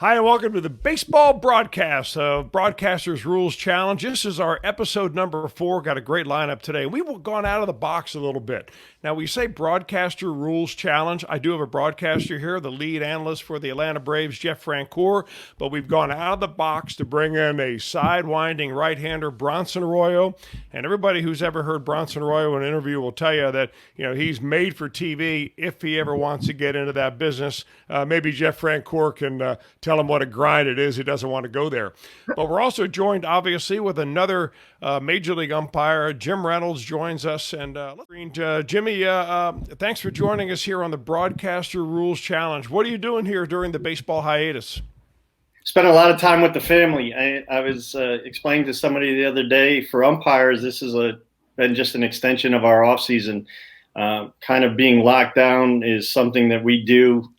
Hi, and welcome to the baseball broadcast of Broadcasters Rules Challenge. This is our episode number 4. Got a great lineup today. We've gone out of the box a little bit. Now, we say Broadcaster Rules Challenge. I do have a broadcaster here, the lead analyst for the Atlanta Braves, Jeff Francoeur, but we've gone out of the box to bring in a sidewinding right-hander, Bronson Arroyo. And everybody who's ever heard Bronson Arroyo in an interview will tell you that, he's made for TV if he ever wants to get into that business. Maybe Jeff Francoeur can tell him what a grind it is. He doesn't want to go there. But we're also joined, obviously, with another Major League umpire. Jim Reynolds joins us. And Jimmy, thanks for joining us here on the Broadcaster Rules Challenge. What are you doing here during the baseball hiatus? Spent a lot of time with the family. I was explaining to somebody the other day, for umpires, this has been just an extension of our off season. Kind of being locked down is something that we do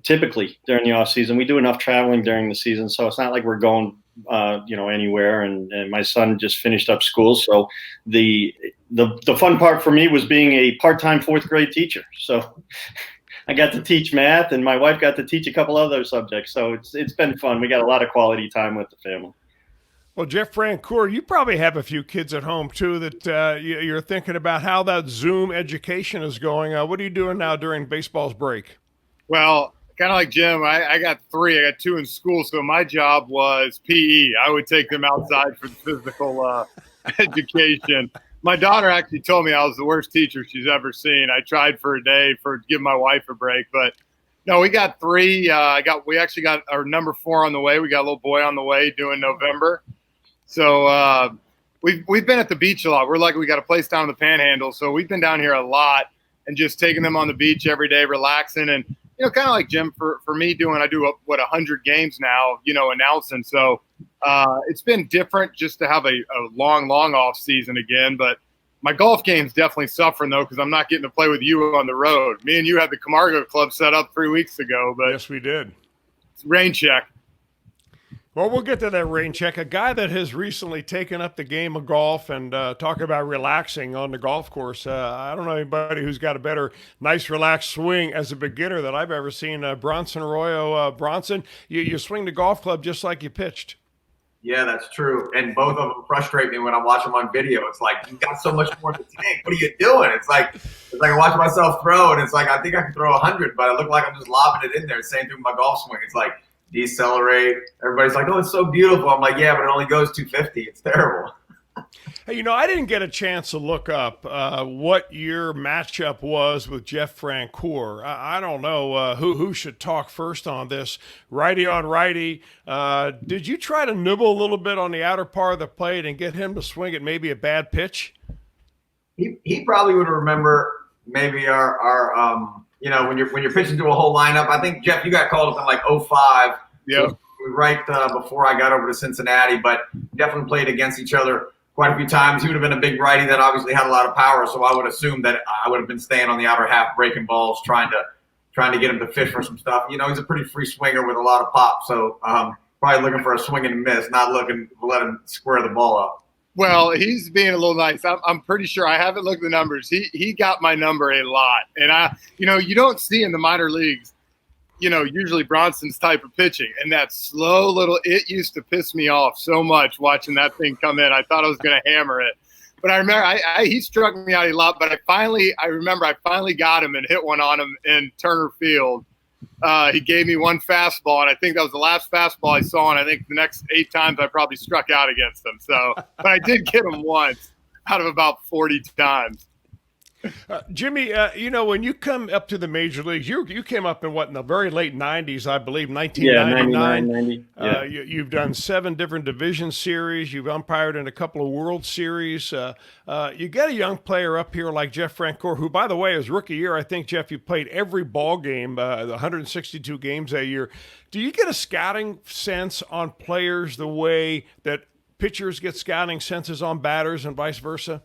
typically during the off season. We do enough traveling during the season, so it's not like we're going anywhere. And my son just finished up school, so the fun part for me was being a part-time 4th grade teacher. So I got to teach math, and my wife got to teach a couple other subjects. So it's been fun. We got a lot of quality time with the family. Well, Jeff Francoeur, you probably have a few kids at home, too, that you're thinking about how that Zoom education is going. What are you doing now during baseball's break? Well, kind of like Jim, I got 3. I got 2 in school, so my job was PE. I would take them outside for the physical education. My daughter actually told me I was the worst teacher she's ever seen. I tried for a day to give my wife a break, but no, we got 3. We actually got our number 4 on the way. We got a little boy on the way due in November. So we've been at the beach a lot. We're lucky we got a place down in the Panhandle, so we've been down here a lot and just taking them on the beach every day, relaxing. And kind of like Jim, for me I do 100 games now, announcing. So it's been different just to have a long off season again. But my golf game's definitely suffering, though, because I'm not getting to play with you on the road. Me and you had the Camargo Club set up 3 weeks ago. But yes, we did. It's rain check. Well, we'll get to that rain check. A guy that has recently taken up the game of golf and talk about relaxing on the golf course. I don't know anybody who's got a better, nice, relaxed swing as a beginner that I've ever seen. Bronson Arroyo. Bronson, you swing the golf club just like you pitched. Yeah, that's true. And both of them frustrate me when I watch them on video. It's like, you got so much more in the tank. What are you doing? It's like I watch myself throw, and it's like, I think I can throw 100, but I look like I'm just lobbing it in there. Same thing with my golf swing. It's like, decelerate. Everybody's like, oh, it's so beautiful. I'm like, yeah, but it only goes 250. It's terrible. Hey, I didn't get a chance to look up what your matchup was with Jeff Francoeur. I don't know who should talk first on this. Righty on righty. Did you try to nibble a little bit on the outer part of the plate and get him to swing at maybe a bad pitch? He probably would remember maybe our when you're pitching to a whole lineup. I think, Jeff, you got called up in like 05. Yeah. So right before I got over to Cincinnati, but definitely played against each other quite a few times. He would have been a big righty that obviously had a lot of power, so I would assume that I would have been staying on the outer half, breaking balls, trying to get him to fish for some stuff. He's a pretty free swinger with a lot of pop, so probably looking for a swing and a miss, not looking to let him square the ball up. Well, he's being a little nice. I'm pretty sure, I haven't looked at the numbers. He got my number a lot. And you don't see in the minor leagues, usually Bronson's type of pitching. And that slow it used to piss me off so much watching that thing come in. I thought I was going to hammer it. But I remember he struck me out a lot. But I remember I finally got him and hit one on him in Turner Field. He gave me one fastball, and I think that was the last fastball I saw, and I think the next 8 times I probably struck out against him. So, but I did get him once out of about 40 times. Jimmy, when you come up to the major leagues, you came up in the very late 90s, I believe, 1999. Yeah, 99, 90. Yeah. You've done 7 different division series. You've umpired in a couple of World Series. You get a young player up here like Jeff Francoeur, who, by the way, his rookie year, I think, Jeff, you played every ball game, the 162 games that year. Do you get a scouting sense on players the way that pitchers get scouting senses on batters and vice versa?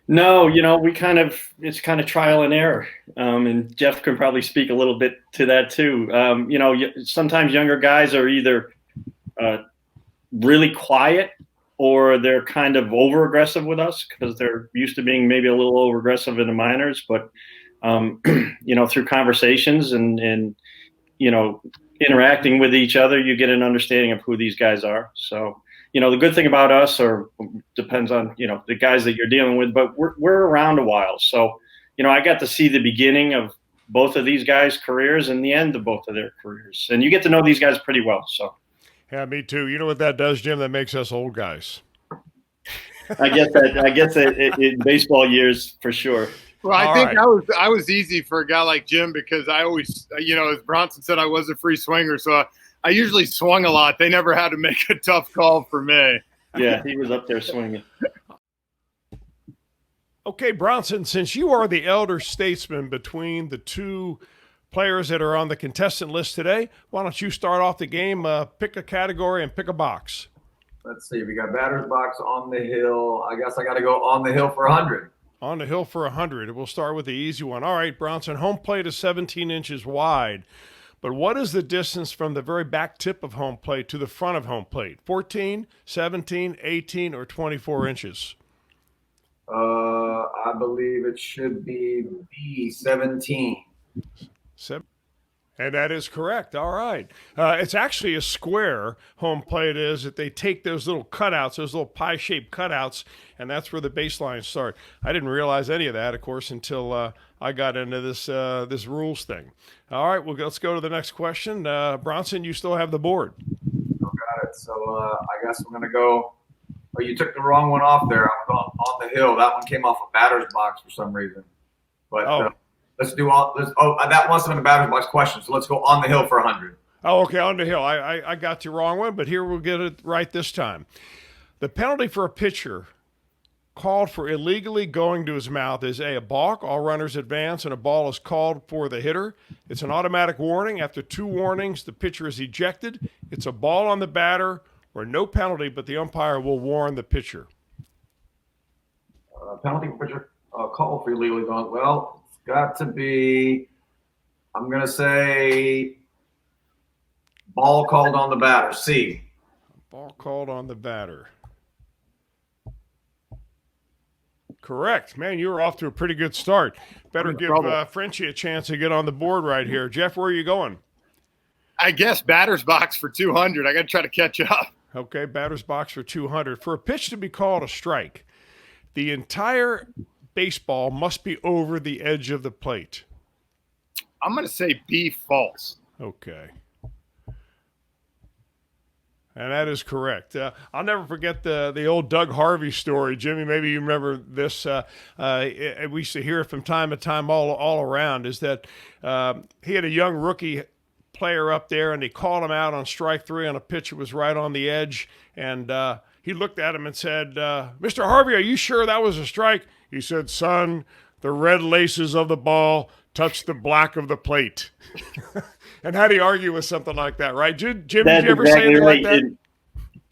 No, it's kind of trial and error. And Jeff can probably speak a little bit to that too. Sometimes younger guys are either really quiet or they're kind of over aggressive with us because they're used to being maybe a little over aggressive in the minors. But, through conversations and interacting with each other, you get an understanding of who these guys are. So, the good thing about us, or depends on, the guys that you're dealing with, but we're around a while. So, I got to see the beginning of both of these guys' careers and the end of both of their careers. And you get to know these guys pretty well. So, yeah, me too. You know what that does, Jim? That makes us old guys. I guess in baseball years for sure. Well, I think I was easy for a guy like Jim because I always, as Bronson said, I was a free swinger. So I usually swung a lot. They never had to make a tough call for me. Yeah, he was up there swinging. Okay, Bronson, since you are the elder statesman between the two players that are on the contestant list today, why don't you start off the game, pick a category and pick a box. Let's see. We got batter's box, on the hill. I guess I got to go on the hill for 100. On the hill for 100. We'll start with the easy one. All right, Bronson, home plate is 17 inches wide. But what is the distance from the very back tip of home plate to the front of home plate? 14, 17, 18, or 24 inches? I believe it should be B, 17. And that is correct. All right. It's actually a square, home plate is, that they take those little cutouts, those little pie-shaped cutouts, and that's where the baselines start. I didn't realize any of that, of course, until I got into this rules thing. All right, well, let's go to the next question. Bronson, you still have the board. Oh, got it. So I guess I'm going to go. Oh, you took the wrong one off there. I'm on the hill. That one came off a batter's box for some reason. But let's do all this. Oh, that must have been a batter's box question. So let's go on the hill for 100. Oh, okay, on the hill. I got the wrong one, but here we'll get it right this time. The penalty for a pitcher called for illegally going to his mouth is A, a balk, all runners advance, and a ball is called for the hitter. It's an automatic warning. After 2 warnings, the pitcher is ejected. It's a ball on the batter or no penalty, but the umpire will warn the pitcher. Penalty for pitcher call for illegally going. Well, it's got to be, I'm going to say, ball called on the batter, C. Ball called on the batter. Correct. Man, you were off to a pretty good start. Better give Frenchie a chance to get on the board right here. Jeff, where are you going? I guess batter's box for 200. I got to try to catch up. Okay, batter's box for 200. For a pitch to be called a strike, the entire baseball must be over the edge of the plate. I'm going to say B, false. Okay. And that is correct. I'll never forget the old Doug Harvey story. Jimmy, maybe you remember this. We used to hear it from time to time all around, is that he had a young rookie player up there, and he called him out on strike 3 on a pitch that was right on the edge. And he looked at him and said, Mr. Harvey, are you sure that was a strike? He said, son, the red laces of the ball touched the black of the plate. And how do you argue with something like that, right? Jim, did you ever say anything like that?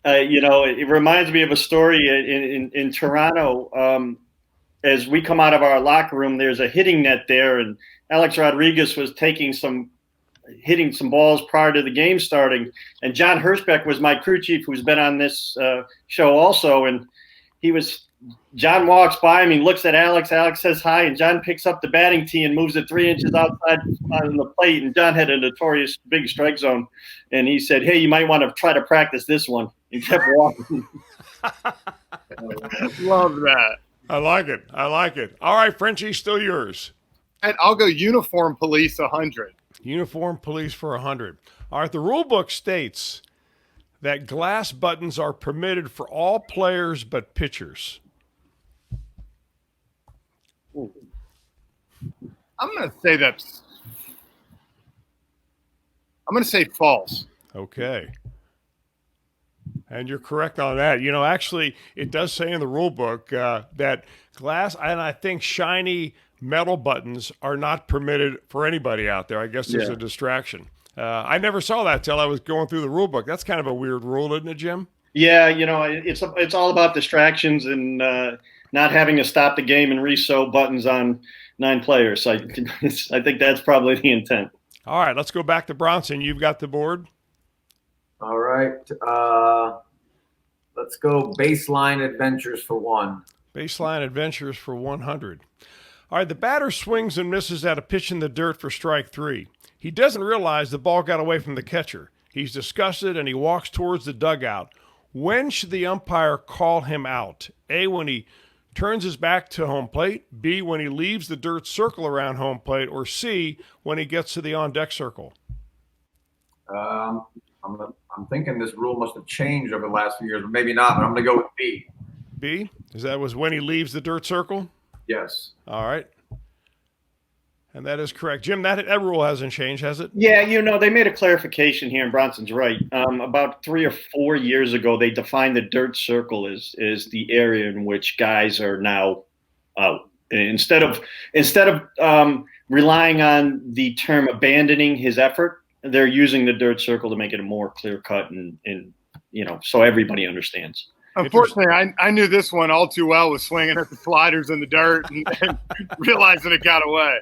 It reminds me of a story in Toronto. As we come out of our locker room, there's a hitting net there, and Alex Rodriguez was hitting some balls prior to the game starting. And John Hirschbeck was my crew chief, who's been on this show also. And John walks by him, he looks at Alex says hi, and John picks up the batting tee and moves it 3 inches outside on the plate. And John had a notorious big strike zone. And he said, hey, you might want to try to practice this one. He kept walking. Love that. I like it. All right, Frenchie, still yours. And I'll go uniform police 100. Uniform police for 100. All right, the rule book states that glass buttons are permitted for all players but pitchers. I'm going to say false. Okay. And you're correct on that. Actually, it does say in the rule book that glass, and I think shiny metal buttons are not permitted for anybody out there. I guess there's a distraction. I never saw that till I was going through the rule book. That's kind of a weird rule, isn't it, Jim? Yeah, it's all about distractions and not having to stop the game and re-sew buttons on 9 players. So I think that's probably the intent. All right, let's go back to Bronson. You've got the board. All right. Let's go baseline adventures for 1. Baseline adventures for 100. All right, the batter swings and misses at a pitch in the dirt for strike 3. He doesn't realize the ball got away from the catcher. He's disgusted and he walks towards the dugout. When should the umpire call him out? A, when he turns his back to home plate, B, when he leaves the dirt circle around home plate, or C, when he gets to the on-deck circle? I'm thinking this rule must have changed over the last few years, but maybe not. But I'm going to go with B. B? Is that was when he leaves the dirt circle? Yes. All right. And that is correct. Jim, that rule hasn't changed, has it? Yeah, they made a clarification here, and Bronson's right. About 3 or 4 years ago, they defined the dirt circle as the area in which guys are now out. Instead of relying on the term abandoning his effort, they're using the dirt circle to make it a more clear cut and so everybody understands. Unfortunately, I knew this one all too well, was swinging at the sliders in the dirt and realizing it got away.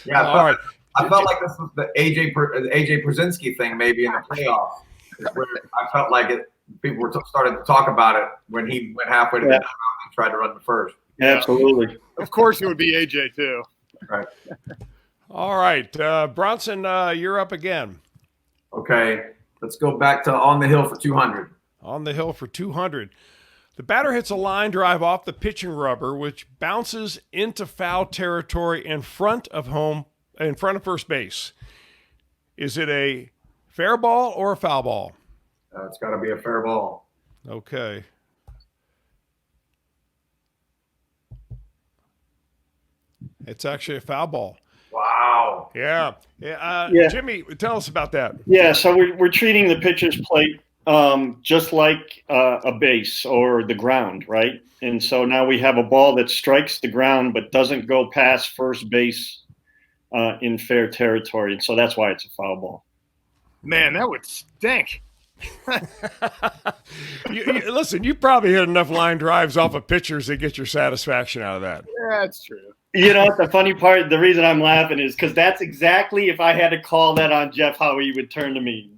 Yeah, all right. I felt like this was the AJ Przinsky thing, maybe in the playoffs. Where I felt like people were starting to talk about it when he went halfway to the dugout and tried to run to first. Yeah. Absolutely. Of course, it would be AJ too. Right. All right, Bronson, you're up again. Okay, let's go back to on the hill for 200. On the hill for 200. The batter hits a line drive off the pitching rubber, which bounces into foul territory in front of first base. Is it a fair ball or a foul ball? It's got to be a fair ball. Okay. It's actually a foul ball. Wow. Yeah. Jimmy, tell us about that. Yeah, so we're treating the pitcher's plate just like a base or the ground, right? And so now we have a ball that strikes the ground but doesn't go past first base in fair territory. And so that's why it's a foul ball. Man, that would stink. Listen, you probably hit enough line drives off of pitchers to get your satisfaction out of that. Yeah, that's true. The funny part, the reason I'm laughing is because that's exactly, if I had to call that on Jeff, how he would turn to me.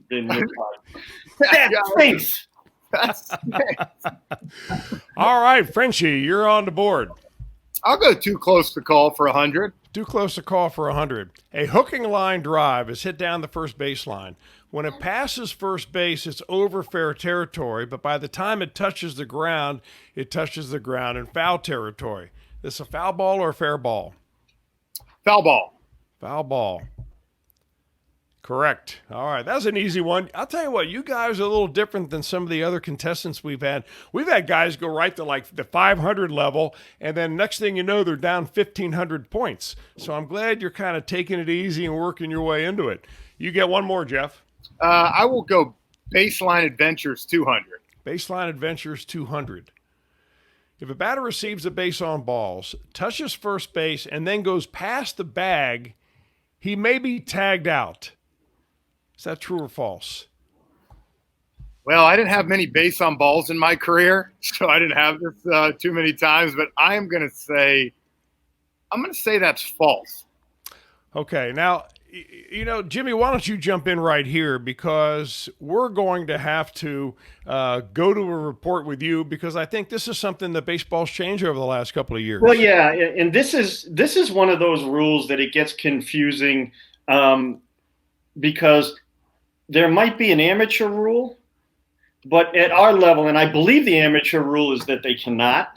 That stinks. All right, Frenchie, you're on the board. I'll go too close to call for 100. Too close to call for 100. A hooking line drive is hit down the first baseline. When it passes first base, it's over fair territory, but by the time it touches the ground in foul territory. Is this a foul ball or a fair ball? Foul ball. Foul ball. Correct. All right. That was an easy one. I'll tell you what, you guys are a little different than some of the other contestants we've had. We've had guys go right to like the 500 level, and then next thing you know, they're down 1,500 points. So I'm glad you're kind of taking it easy and working your way into it. You get one more, Jeff. I will go baseline adventures 200. Baseline adventures 200. If a batter receives a base on balls, touches first base, and then goes past the bag, he may be tagged out. Is that true or false? Well, I didn't have many base on balls in my career, so I didn't have this too many times, but I'm going to say that's false. Okay. Now, Jimmy, why don't you jump in right here, because we're going to have to go to a report with you, because I think this is something that baseball's changed over the last couple of years. Well, yeah, and this is one of those rules that it gets confusing because there might be an amateur rule, but at our level, and I believe the amateur rule is that they cannot.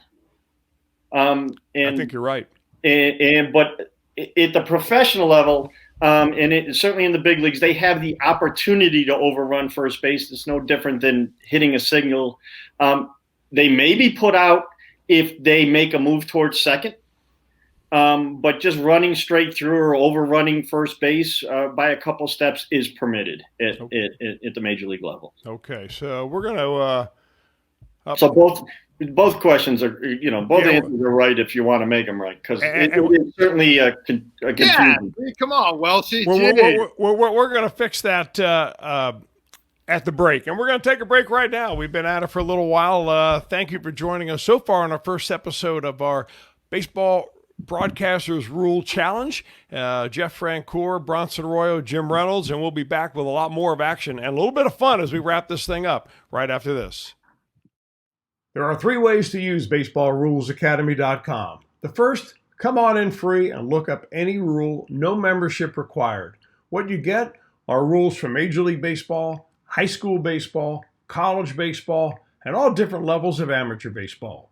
I think you're right. But at the professional level, certainly in the big leagues, they have the opportunity to overrun first base. It's no different than hitting a signal. They may be put out if they make a move towards second, but just running straight through or overrunning first base by a couple steps is permitted at the major league level. Okay, so we're going to so both questions are, answers are right if you want to make them right, because it's certainly a confusion. Yeah, come on, Welshie. We're going to fix that at the break, and we're going to take a break right now. We've been at it for a little while. Thank you for joining us so far on our first episode of our Baseball Broadcasters Rule Challenge. Jeff Francoeur, Bronson Arroyo, Jim Reynolds, and we'll be back with a lot more of action and a little bit of fun as we wrap this thing up right after this. There are 3 ways to use BaseballRulesAcademy.com. The first, come on in free and look up any rule, no membership required. What you get are rules from Major League Baseball, high school baseball, college baseball, and all different levels of amateur baseball.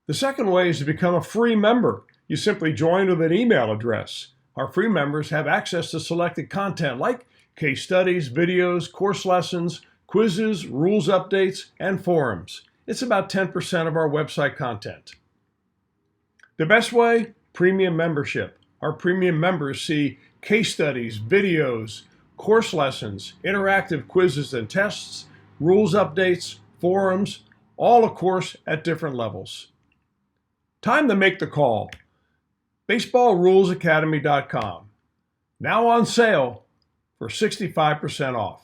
The second way is to become a free member. You simply join with an email address. Our free members have access to selected content like case studies, videos, course lessons, quizzes, rules updates, and forums. It's about 10% of our website content. The best way? Premium membership. Our premium members see case studies, videos, course lessons, interactive quizzes and tests, rules updates, forums, all of course at different levels. Time to make the call. BaseballRulesAcademy.com. Now on sale for 65% off.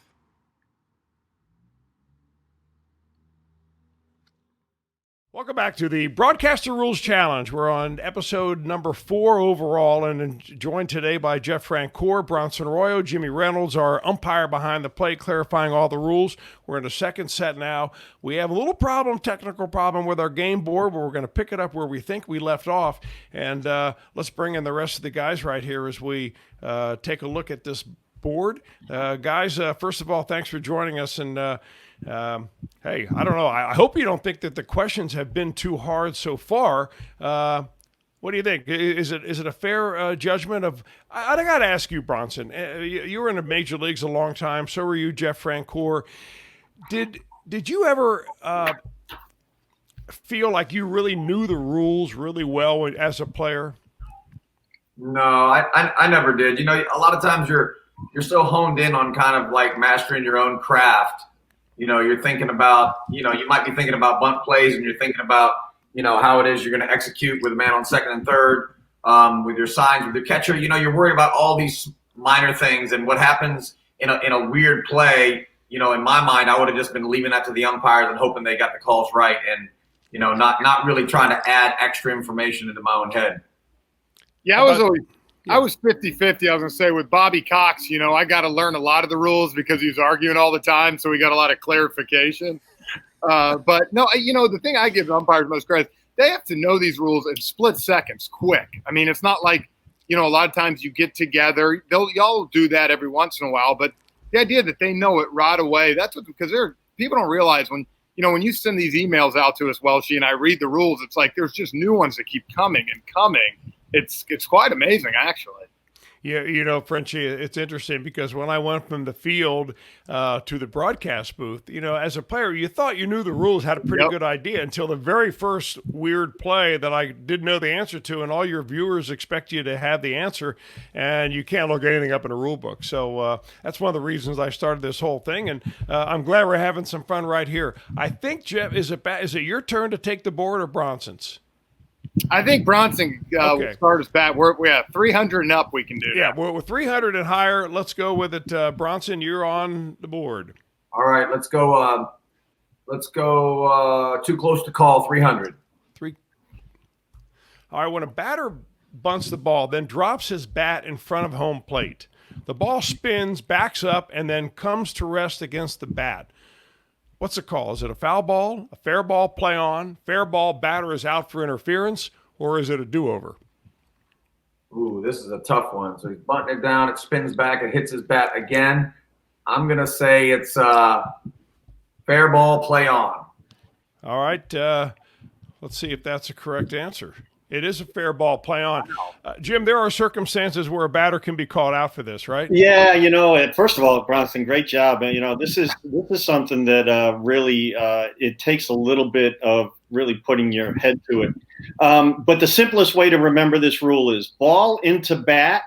Welcome back to the Broadcaster Rules Challenge. We're on episode number 4 overall and joined today by Jeff Francoeur, Bronson Arroyo, Jimmy Reynolds, our umpire behind the plate, clarifying all the rules. We're in the second set now. We have a little technical problem with our game board, but we're going to pick it up where we think we left off. And let's bring in the rest of the guys right here as we take a look at this board. Guys, first of all, thanks for joining us. And hey, I don't know. I hope you don't think that the questions have been too hard so far. What do you think? Is it a fair judgment of? I got to ask you, Bronson. You were in the major leagues a long time. So were you, Jeff Francoeur. Did you ever feel like you really knew the rules really well as a player? No, I never did. You know, a lot of times you're so honed in on kind of like mastering your own craft. You know, you're thinking about, you might be thinking about bunt plays and you're thinking about, how it is you're going to execute with a man on second and third, with your signs, with your catcher. You're worried about all these minor things and what happens in a weird play. In my mind, I would have just been leaving that to the umpires and hoping they got the calls right and, not really trying to add extra information into my own head. Yeah, I was 50-50. I was going to say with Bobby Cox, I got to learn a lot of the rules because he was arguing all the time. So we got a lot of clarification. But no, the thing I give the umpires most credit, they have to know these rules in split seconds, quick. I mean, it's not like, a lot of times you get together, y'all do that every once in a while, but the idea that they know it right away, because people don't realize when you send these emails out to us, Welshie, and I read the rules, it's like, there's just new ones that keep coming and coming. It's quite amazing, actually. Yeah, Frenchie, it's interesting because when I went from the field to the broadcast booth, as a player, you thought you knew the rules, had a pretty good idea until the very first weird play that I didn't know the answer to, and all your viewers expect you to have the answer, and you can't look anything up in a rule book. So that's one of the reasons I started this whole thing, and I'm glad we're having some fun right here. I think, Jeff, is it your turn to take the board or Bronson's? I think Bronson will start us back. We have 300 and up. We can do that. Yeah, we're 300 and higher. Let's go with it. Bronson, you're on the board. All right, let's go. Too close to call. 300. All right. When a batter bunts the ball, then drops his bat in front of home plate, the ball spins, backs up, and then comes to rest against the bat. What's the call? Is it a foul ball, a fair ball, play on, fair ball, batter is out for interference, or is it a do-over? Ooh, this is a tough one. So he's bunting it down, it spins back, it hits his bat again. I'm going to say it's fair ball, play on. All right. Let's see if that's a correct answer. It is a fair ball, play on. Jim, there are circumstances where a batter can be called out for this, right? Yeah, first of all, Bronson, great job. And, this is something that really it takes a little bit of really putting your head to it. But the simplest way to remember this rule is ball into bat.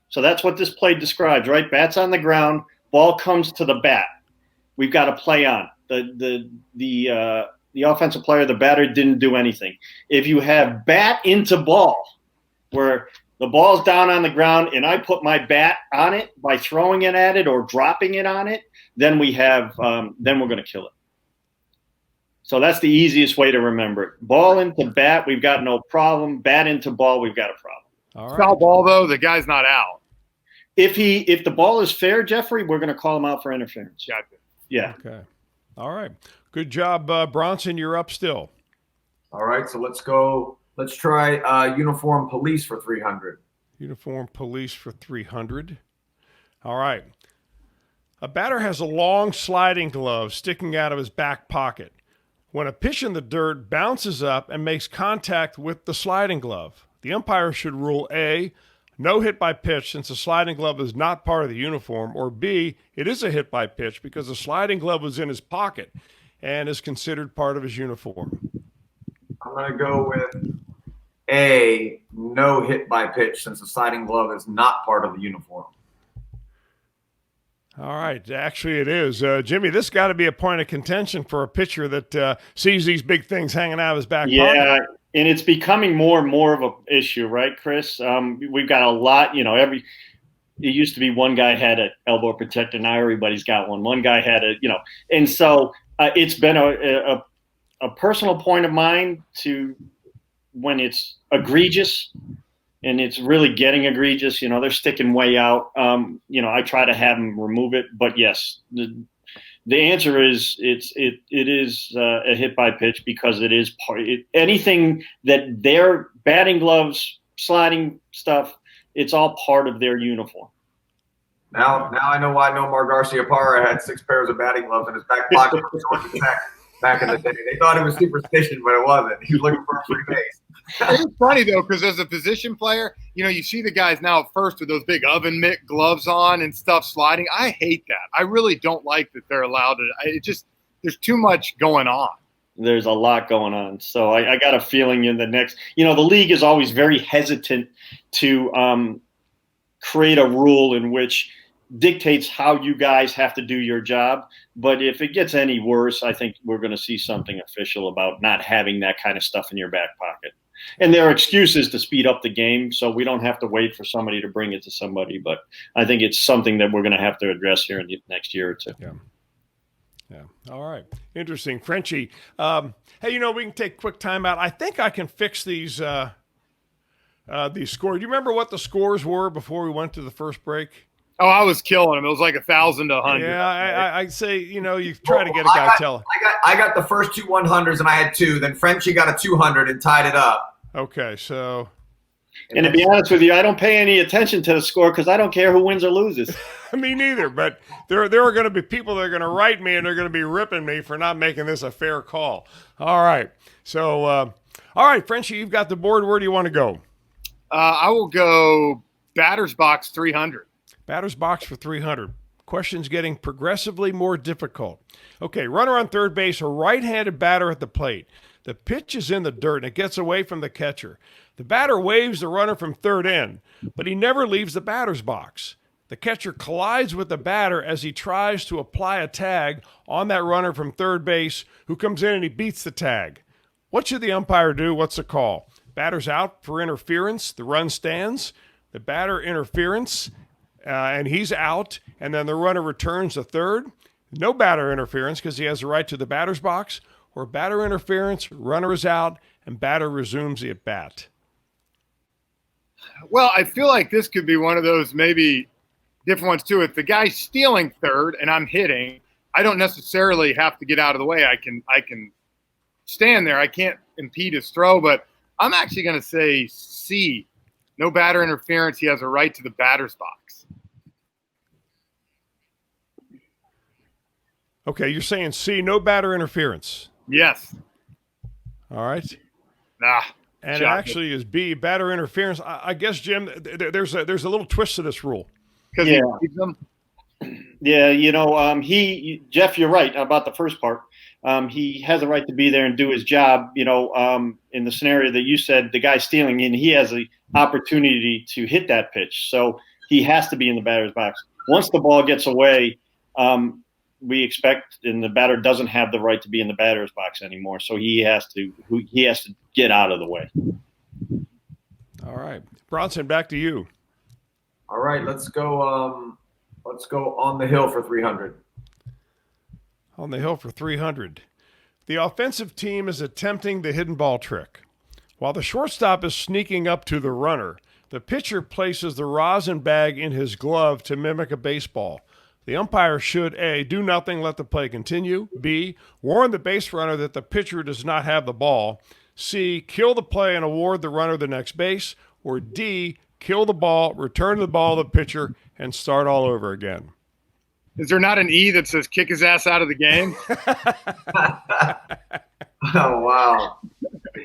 So that's what this play describes, right? Bat's on the ground, ball comes to the bat. We've got to play on. The offensive player, the batter, didn't do anything. If you have bat into ball, where the ball's down on the ground and I put my bat on it by throwing it at it or dropping it on it, then we're going to kill it. So that's the easiest way to remember it. Ball into bat, we've got no problem. Bat into ball, we've got a problem. All right. Foul ball, though, the guy's not out. If the ball is fair, Jeffrey, we're going to call him out for interference. Gotcha. Yeah. Okay. All right. Good job, Bronson. You're up still. All right, so let's go. Let's try uniform police for 300. Uniform police for 300. All right. A batter has a long sliding glove sticking out of his back pocket. When a pitch in the dirt bounces up and makes contact with the sliding glove, the umpire should rule A, no hit by pitch since the sliding glove is not part of the uniform, or B, it is a hit by pitch because the sliding glove was in his pocket and is considered part of his uniform. I'm going to go with A, no hit by pitch since the sliding glove is not part of the uniform. All right. Actually, it is. Jimmy, this got to be a point of contention for a pitcher that sees these big things hanging out of his back pocket. Yeah, and it's becoming more and more of an issue, right, Chris? We've got a lot, it used to be one guy had an elbow protector. Now everybody's got one. One guy had and so it's been a personal point of mine to when it's egregious and it's really getting egregious, they're sticking way out. I try to have them remove it, but yes, the answer is it is a hit by pitch because it is anything that their batting gloves, sliding stuff, it's all part of their uniform. Now I know why Nomar Garciaparra had 6 pairs of batting gloves in his back pocket back in the day. They thought it was superstition, but it wasn't. He was looking for a free base. It's funny, though, because as a position player, you see the guys now at first with those big oven mitt gloves on and stuff sliding. I hate that. I really don't like that they're allowed to. There's too much going on. There's a lot going on. So I got a feeling in the next, the league is always very hesitant to create a rule in which dictates how you guys have to do your job. But if it gets any worse, I think we're going to see something official about not having that kind of stuff in your back pocket. And there are excuses to speed up the game, so we don't have to wait for somebody to bring it to somebody. But I think it's something that we're going to have to address here in the next year or two. Yeah. All right. Interesting. Frenchie, hey, we can take a quick time out. I think I can fix these scores. Do you remember what the scores were before we went to the first break? Oh, I was killing them. It was like 1,000 to 100. Yeah, I say, you try to get a guy telling. I got the first 2 100s and I had 2. Then Frenchie got a 200 and tied it up. Okay, so. And to be honest with you, I don't pay any attention to the score because I don't care who wins or loses. Me neither, but there are going to be people that are going to write me and they're going to be ripping me for not making this a fair call. All right. So, all right, Frenchie, you've got the board. Where do you want to go? I will go batter's box 300. Batter's box for 300. Questions getting progressively more difficult. Okay, runner on third base, a right-handed batter at the plate. The pitch is in the dirt and it gets away from the catcher. The batter waves the runner from third in, but he never leaves the batter's box. The catcher collides with the batter as he tries to apply a tag on that runner from third base who comes in and he beats the tag. What should the umpire do? What's the call? Batter's out for interference. The run stands. The batter interference. And he's out, and then the runner returns to third. No batter interference because he has the right to the batter's box, or batter interference, runner is out, and batter resumes the at-bat. Well, I feel like this could be one of those maybe different ones, too. If the guy's stealing third and I'm hitting, I don't necessarily have to get out of the way. I can stand there. I can't impede his throw, but I'm actually going to say C. No batter interference. He has a right to the batter's box. Okay, you're saying C, no batter interference. Yes. All right. Nah. And it actually is B, batter interference. I guess, Jim, there's a little twist to this rule. Because he leaves them? Yeah, Jeff, you're right about the first part. He has a right to be there and do his job. In the scenario that you said, the guy's stealing, and he has the opportunity to hit that pitch. So he has to be in the batter's box. Once the ball gets away, we expect, and the batter doesn't have the right to be in the batter's box anymore. So he has to get out of the way. All right, Bronson, back to you. All right, let's go on the hill for 300. On the hill for 300. The offensive team is attempting the hidden ball trick. While the shortstop is sneaking up to the runner, the pitcher places the rosin bag in his glove to mimic a baseball. The umpire should A, do nothing, let the play continue, B, warn the base runner that the pitcher does not have the ball, C, kill the play and award the runner the next base, or D, kill the ball, return the ball to the pitcher, and start all over again? Is there not an E that says kick his ass out of the game? Oh, wow.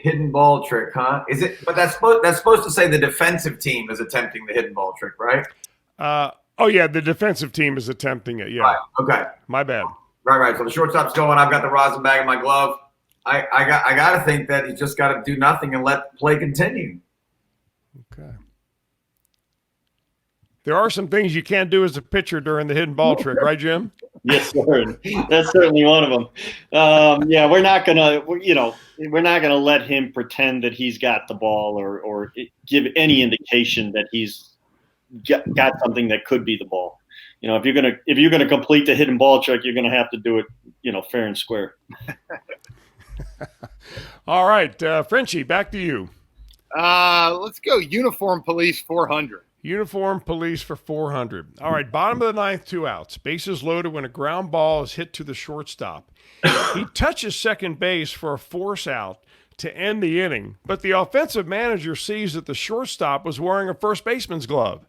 Hidden ball trick, huh? Is it? But that's supposed to say the defensive team is attempting the hidden ball trick, right? Oh, yeah, the defensive team is attempting it, yeah. Right. Okay. My bad. Right. So the shortstop's going. I've got the rosin bag in my glove. I got to think that he's just got to do nothing and let the play continue. Okay. There are some things you can't do as a pitcher during the hidden ball trick, right, Jim? Yes, sir. That's certainly one of them. Yeah, we're not gonna let him pretend that he's got the ball or give any indication that he's got something that could be the ball. If you're gonna complete the hidden ball trick, you're gonna have to do it, fair and square. All right, Frenchie, back to you. Let's go uniform police 400. Uniform police for 400. All right, bottom of the ninth, 2 outs. Bases loaded when a ground ball is hit to the shortstop. He touches second base for a force out to end the inning, but the offensive manager sees that the shortstop was wearing a first baseman's glove.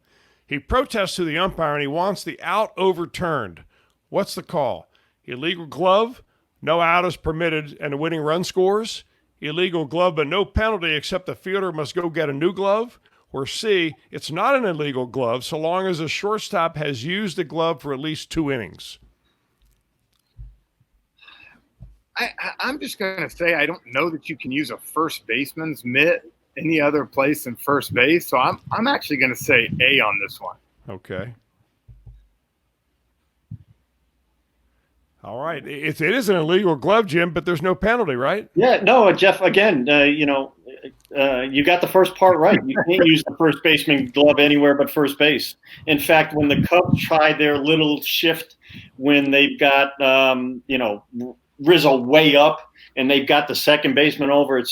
He protests to the umpire and he wants the out overturned. What's the call? Illegal glove, no out is permitted, and a winning run scores. Illegal glove, but no penalty except the fielder must go get a new glove. Or C, it's not an illegal glove so long as the shortstop has used the glove for at least 2 innings. I'm just going to say I don't know that you can use a first baseman's mitt any other place than first base. So I'm actually going to say A on this one. Okay. All right. It is an illegal glove, Jim, but there's no penalty, right? Yeah, no, Jeff, again, you got the first part right. You can't use the first baseman glove anywhere but first base. In fact, when the Cubs tried their little shift when they've got, Rizzo way up and they've got the second baseman over at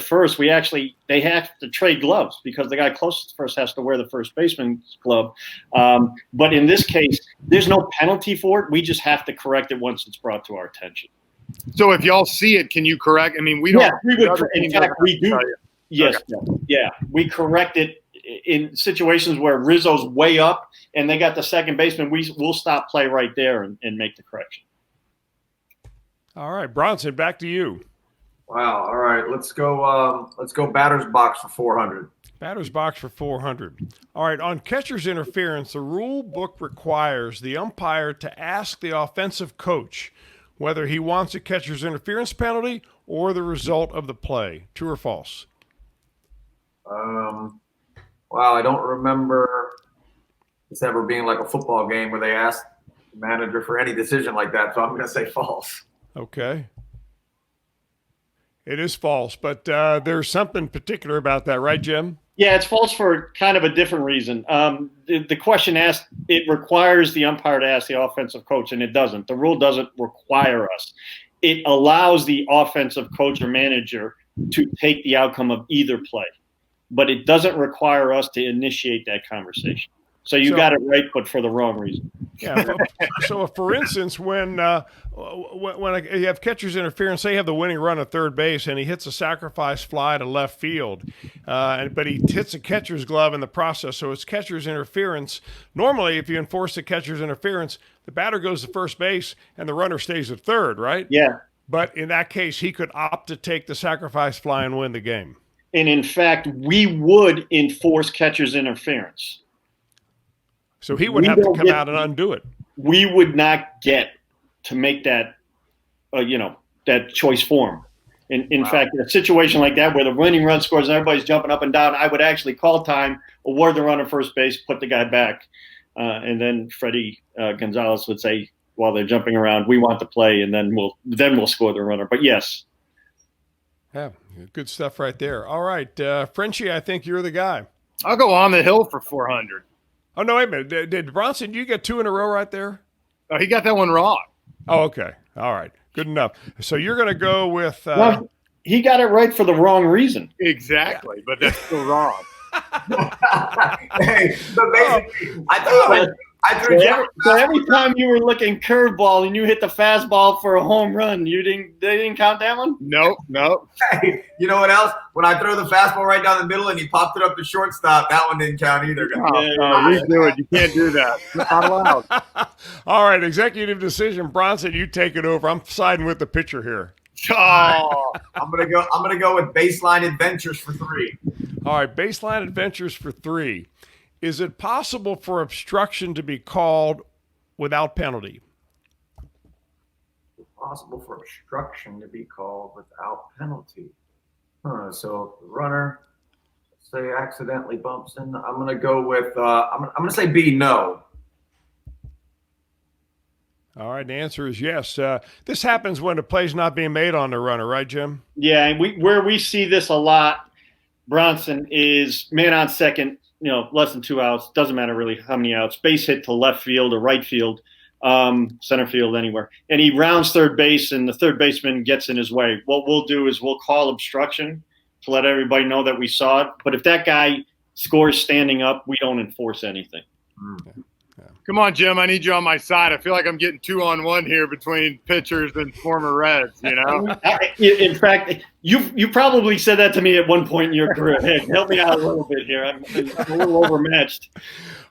first, they have to trade gloves because the guy closest to first has to wear the first baseman's glove. But in this case, there's no penalty for it. We just have to correct it once it's brought to our attention. So if y'all see it, can you correct? I mean, we don't. Yeah, in fact, we do. Yes, okay. Yeah, we correct it in situations where Rizzo's way up and they got the second baseman. We'll stop play right there and make the correction. All right, Bronson, back to you. Wow. All right. Let's go batter's box for 400. Batter's box for 400. All right, on catcher's interference, the rule book requires the umpire to ask the offensive coach whether he wants a catcher's interference penalty or the result of the play. True or false? Wow, I don't remember this ever being like a football game where they asked the manager for any decision like that, so I'm going to say false. Okay. It is false, but there's something particular about that, right, Jim? Yeah, it's false for kind of a different reason. The question asked, it requires the umpire to ask the offensive coach, and it doesn't. The rule doesn't require us. It allows the offensive coach or manager to take the outcome of either play, but it doesn't requare us to initiate that conversation. So you got it right, but for the wrong reason. Yeah. So, for instance, when you have catcher's interference, say you have the winning run at third base, and he hits a sacrifice fly to left field, but he hits a catcher's glove in the process, so it's catcher's interference. Normally, if you enforce the catcher's interference, the batter goes to first base, and the runner stays at third, right? Yeah. But in that case, he could opt to take the sacrifice fly and win the game. And in fact, we would enforce catcher's interference. So he would have to come out and undo it. We would not get to make that, that choice form. In fact, a situation like that where the winning run scores and everybody's jumping up and down, I would actually call time, award the runner first base, put the guy back, and then Freddie Gonzalez would say while they're jumping around, "We want to play," and then we'll score the runner. But yes. Yeah, good stuff right there. All right, Frenchie, I think you're the guy. I'll go on the hill for 400. Oh, no, wait a minute. Did Bronson, you get 2 in a row right there? Oh, he got that one wrong. Oh, okay. All right. Good enough. So you're going to go with well, he got it right for the wrong reason. Exactly, yeah. But that's still wrong. Hey, but basically, I thought I threw Jeff. So every time you were looking curveball and you hit the fastball for a home run, they didn't count that one? Nope. Hey, you know what else? When I throw the fastball right down the middle and he popped it up to shortstop, that one didn't count either. No, you do it. You can't do that. It's not allowed. All right, executive decision. Bronson, you take it over. I'm siding with the pitcher here. Oh, I'm gonna go with baseline adventures for 3. All right, baseline adventures for 3. Is it possible for obstruction to be called without penalty? Possible for obstruction to be called without penalty. So if the runner, say, accidentally bumps in, I'm gonna go with I'm gonna say B, no. All right, the answer is yes. This happens when the play's not being made on the runner, right, Jim? Yeah, and where we see this a lot, Bronson, is man on second, less than 2 outs. Doesn't matter really how many outs. Base hit to left field or right field, center field, anywhere. And he rounds third base, and the third baseman gets in his way. What we'll do is we'll call obstruction to let everybody know that we saw it. But if that guy scores standing up, we don't enforce anything. come on, Jim. I need you on my side. I feel like I'm getting 2-on-1 here between pitchers and former Reds, In fact, you probably said that to me at one point in your career. Hey, help me out a little bit here. I'm a little overmatched.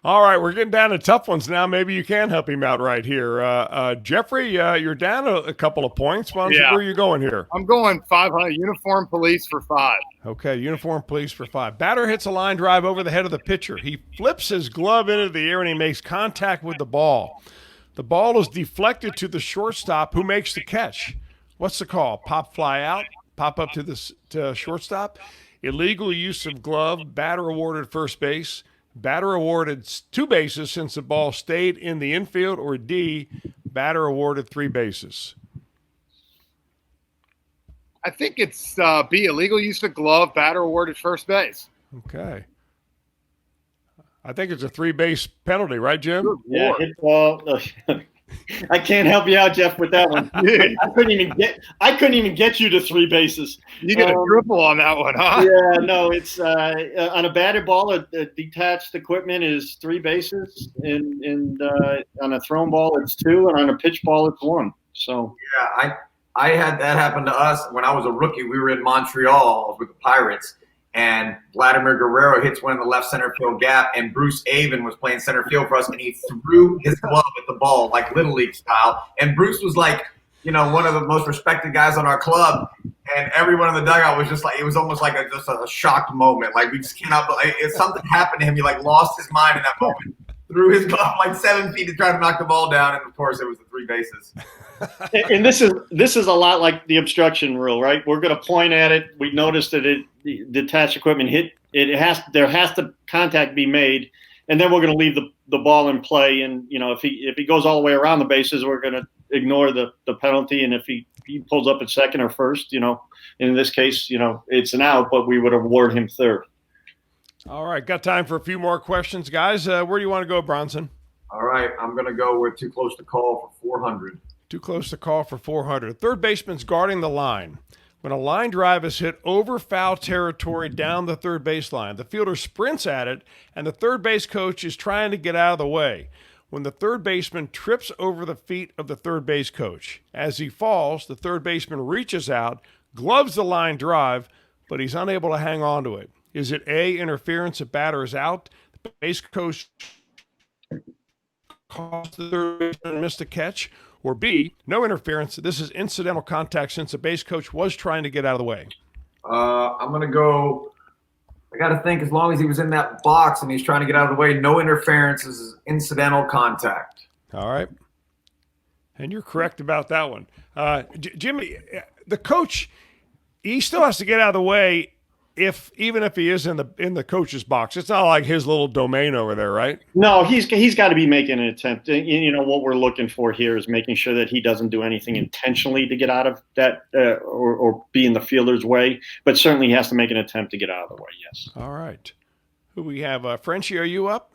All right, we're getting down to tough ones now. Maybe you can help him out right here. Jeffrey, you're down a couple of points. Where are you going here? I'm going 500. Uniform police for 5. Okay, uniform police for 5. Batter hits a line drive over the head of the pitcher. He flips his glove into the air and he makes contact with the ball. The ball is deflected to the shortstop, who makes the catch. What's the call? Pop fly out, pop up to shortstop. Illegal use of glove. Batter awarded first base. Batter awarded 2 bases since the ball stayed in the infield, or D, batter awarded 3 bases. I think it's B, illegal use of glove, batter awarded first base. Okay. I think it's a 3-base penalty, right, Jim? Yeah, hit ball. I can't help you out, Jeff, with that one. I couldn't even get you to 3 bases. You get a triple on that one, huh? Yeah, no, it's on a batted ball, a detached equipment is 3 bases, and on a thrown ball it's 2, and on a pitch ball it's 1. So yeah, I had that happen to us when I was a rookie. We were in Montreal with the Pirates, and Vladimir Guerrero hits one in the left center field gap, and Bruce Avon was playing center field for us, and he threw his glove at the ball, like Little League style. And Bruce was like, one of the most respected guys on our club, and everyone in the dugout was just like, it was almost like just a shocked moment. Like, we just cannot believe if something happened to him. He lost his mind in that moment. Threw his glove 7 feet to try to knock the ball down, and of course it was the 3 bases. And this is a lot like the obstruction rule, right? We're going to point at it. We noticed that the detached equipment hit. There has to contact be made, and then we're going to leave the ball in play. And if he goes all the way around the bases, we're going to ignore the penalty. And if he pulls up at second or first, in this case, it's an out, but we would award him third. All right, got time for a few more questions, guys. Where do you want to go, Bronson? All right, I'm going to go with too close to call for 400. Too close to call for 400. Third baseman's guarding the line. When a line drive is hit over foul territory down the third baseline, the fielder sprints at it, and the third base coach is trying to get out of the way. When the third baseman trips over the feet of the third base coach. As he falls, the third baseman reaches out, gloves the line drive, but he's unable to hang on to it. Is it A, interference, the batter is out, the base coach caused the third baseman to miss the catch, or B, no interference, this is incidental contact since the base coach was trying to get out of the way? I'm going to go, I got to think, as long as he was in that box and he's trying to get out of the way, no interference is incidental contact. All right. And you're correct about that one. Jimmy, the coach, he still has to get out of the way even if he is in the coach's box. It's not like his little domain over there, right? No, he's got to be making an attempt. What we're looking for here is making sure that he doesn't do anything intentionally to get out of that or be in the fielder's way. But certainly he has to make an attempt to get out of the way, yes. All right. Who we have? Frenchie, are you up?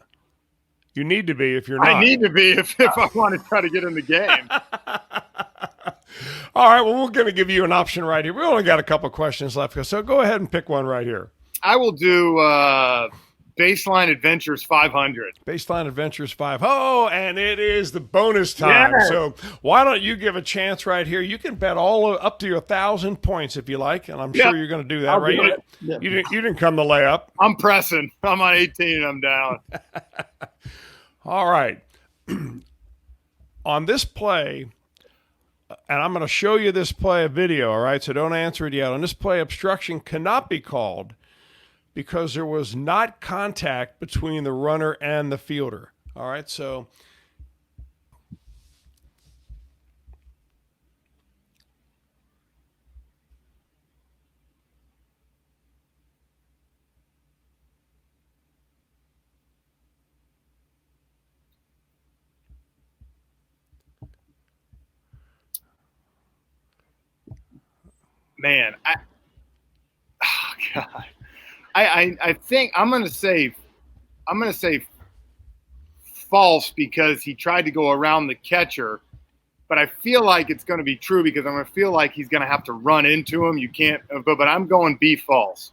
You need to be if you're not. I need to be if I want to try to get in the game. All right, well, we're going to give you an option right here. We only got a couple questions left, so go ahead and pick one right here. I will do Baseline Adventures 500. Baseline Adventures 5. Oh, and it is the bonus time. Yes. So why don't you give a chance right here? You can bet all up to 1,000 points if you like, and I'm sure you're going to do that, I'll right? do it. You didn't come to lay up. I'm pressing. I'm on 18 and I'm down. All right. On this play, and I'm going to show you this play of video, all right? So don't answer it yet. On this play, obstruction cannot be called because there was not contact between the runner and the fielder. All right, so Man, oh God. I think I'm gonna say false because he tried to go around the catcher, but I feel like it's gonna be true because I'm gonna feel like he's gonna have to run into him. You can't, but I'm going B false.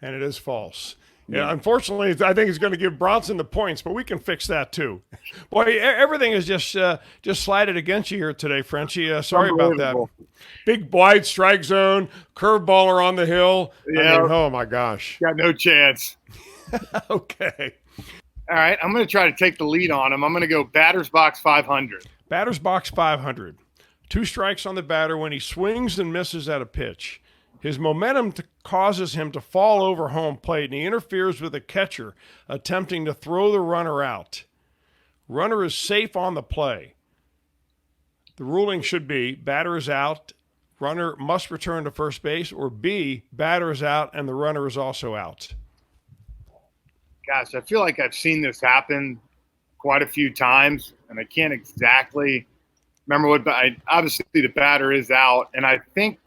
and it is false. Yeah, unfortunately, I think he's going to give Bronson the points, but we can fix that too. Boy, everything is just slided against you here today, Frenchie. Sorry about that. Big wide strike zone, curveballer on the hill. Yeah. I mean, oh my gosh. Got no chance. Okay. All right, I'm going to try to take the lead on him. I'm going to go batter's box 500. Batter's box 500. 2 strikes on the batter when he swings and misses at a pitch. His momentum causes him to fall over home plate, and he interferes with the catcher, attempting to throw the runner out. Runner is safe on the play. The ruling should be batter is out, runner must return to first base, or B, batter is out and the runner is also out. Gosh, I feel like I've seen this happen quite a few times, and I can't exactly remember what. But obviously, the batter is out, and I think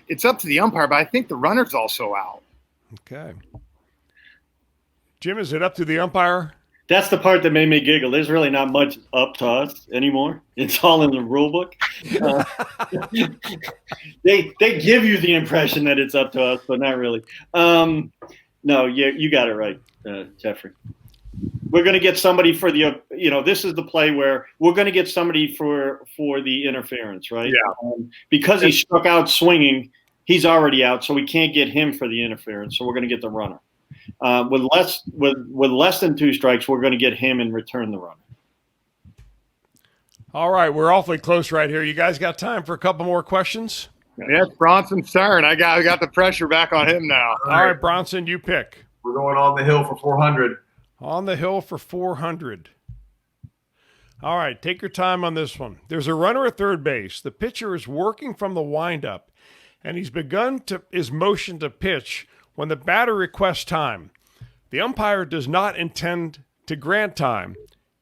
it's up to the umpire, but I think the runner's also out. Okay. Jim, is it up to the umpire? That's the part that made me giggle. There's really not much up to us anymore. It's all in the rule book. They give you the impression that it's up to us, but not really. No, you got it right, Jeffrey. We're going to get somebody for the, this is the play where we're going to get somebody for the interference, right? Yeah. Because he struck out swinging, he's already out, so we can't get him for the interference. So we're going to get the runner. With less than 2 strikes, we're going to get him and return the runner. All right, we're awfully close right here. You guys got time for a couple more questions? Yes, Bronson's turn. I got the pressure back on him now. All right, Bronson, you pick. We're going on the hill for 400. On the hill for 400. All right, take your time on this one. There's a runner at third base. The pitcher is working from the windup, and he's begun his motion to pitch when the batter requests time. The umpire does not intend to grant time,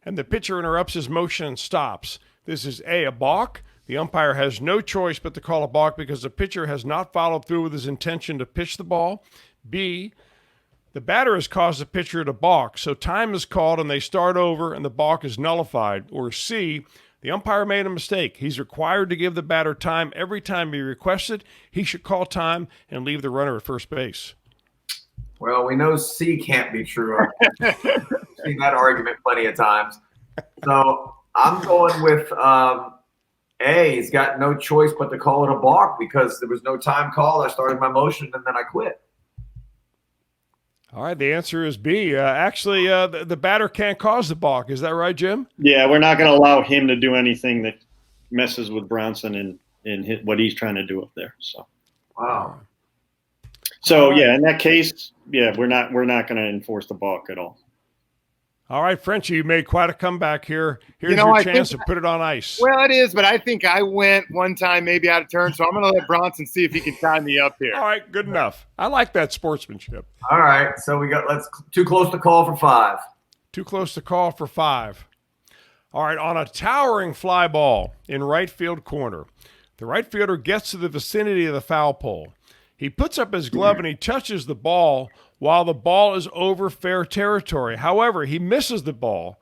and the pitcher interrupts his motion and stops. This is a balk. The umpire has no choice but to call a balk because the pitcher has not followed through with his intention to pitch the ball. B, the batter has caused the pitcher to balk, so time is called and they start over and the balk is nullified. Or C, the umpire made a mistake. He's required to give the batter time every time he requested. He should call time and leave the runner at first base. Well, we know C can't be true. I've seen that argument plenty of times. So I'm going with A. He's got no choice but to call it a balk because there was no time called. I started my motion and then I quit. All right, the answer is B. Actually, the batter can't cause the balk. Is that right, Jim? Yeah, we're not going to allow him to do anything that messes with Bronson and what he's trying to do up there. So, Wow. So yeah, in that case, yeah, we're not going to enforce the balk at all. All right, Frenchie, you made quite a comeback here. Here's You know, your I chance to think- put it on ice. Well, it is, but I think I went one time maybe out of turn, so I'm going to let Bronson see if he can tie me up here. All right, good enough. I like that sportsmanship. All right. So let's too close to call for 5. Too close to call for 5. All right, on a towering fly ball in right field corner, the right fielder gets to the vicinity of the foul pole. He puts up his glove and he touches the ball while the ball is over fair territory. However, he misses the ball,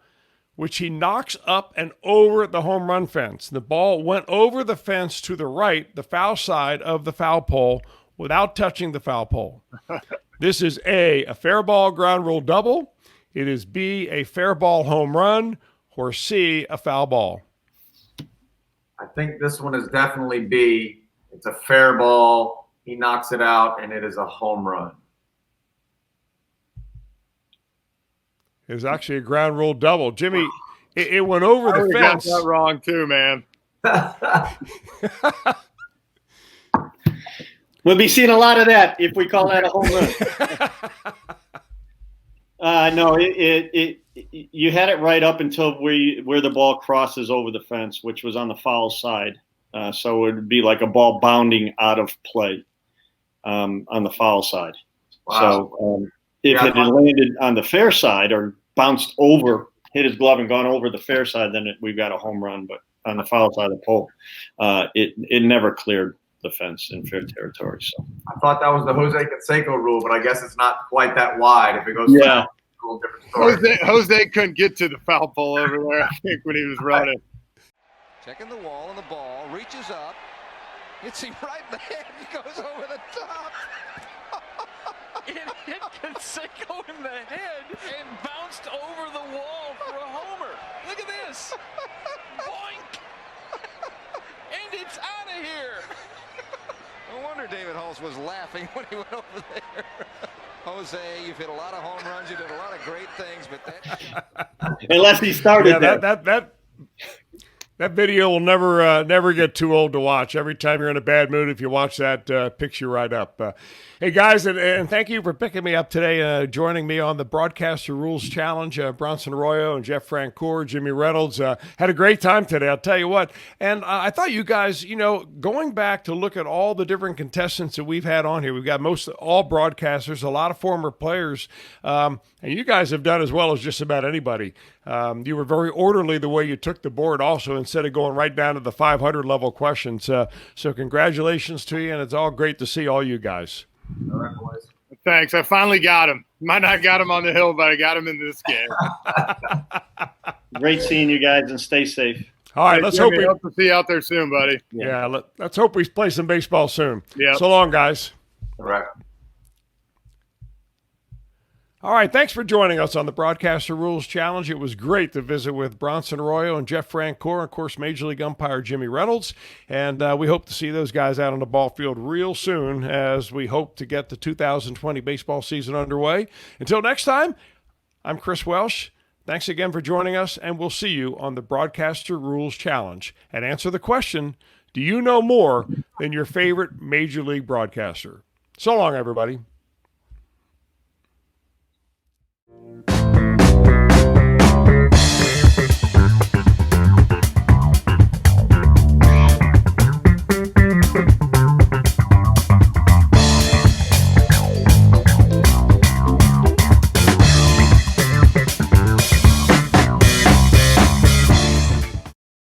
which he knocks up and over the home run fence. The ball went over the fence to the right, the foul side of the foul pole. without touching the foul pole. This is A, a fair ball ground rule double. It is B, a fair ball home run, or C, a foul ball. I think this one is definitely B. It's a fair ball. He knocks it out, and it is a home run. It was actually a ground rule double. Jimmy, it went over the fence. Got that wrong too, man. We'll be seeing a lot of that if we call that a home run. No, you had it right up until where the ball crosses over the fence, which was on the foul side. So it would be like a ball bounding out of play on the foul side. Wow. So if it had landed on the fair side or bounced over, hit his glove and gone over the fair side, then we've got a home run. But on the foul side of the pole, it never cleared the fence in fair territory. So I thought that was the Jose Canseco rule, but I guess it's not quite that wide. If it goes foul, it's a little different story. Jose couldn't get to the foul pole over there, I think, when he was running. Checking the wall, and the ball reaches up. Hits him right in the head. He goes over the top. It hit Canseco in the head and bounced over the wall for a homer. Look at this. Boink. And it's out of here. No wonder David Hulse was laughing when he went over there. Jose, you've hit a lot of home runs. You did a lot of great things, but that unless he started that video will never get too old to watch. Every time you're in a bad mood, if you watch that, picks you right up. Hey, guys, and thank you for picking me up today, joining me on the Broadcaster Rules Challenge. Bronson Arroyo and Jeff Francoeur, Jimmy Reynolds. Had a great time today, I'll tell you what. And I thought you guys, going back to look at all the different contestants that we've had on here, we've got all broadcasters, a lot of former players, and you guys have done as well as just about anybody. You were very orderly the way you took the board also, instead of going right down to the 500 level questions. So congratulations to you, and it's all great to see all you guys. All right, boys. Thanks. I finally got him. Might not got him on the hill, but I got him in this game. Great seeing you guys, and stay safe. All right, let's hope to see you out there soon, buddy. Yeah, let's hope we play some baseball soon. Yeah. So long, guys. All right. All right, thanks for joining us on the Broadcaster Rules Challenge. It was great to visit with Bronson Arroyo and Jeff Francoeur, and of course, Major League umpire Jimmy Reynolds. And we hope to see those guys out on the ball field real soon, as we hope to get the 2020 baseball season underway. Until next time, I'm Chris Welsh. Thanks again for joining us, and we'll see you on the Broadcaster Rules Challenge. And answer the question, do you know more than your favorite Major League broadcaster? So long, everybody.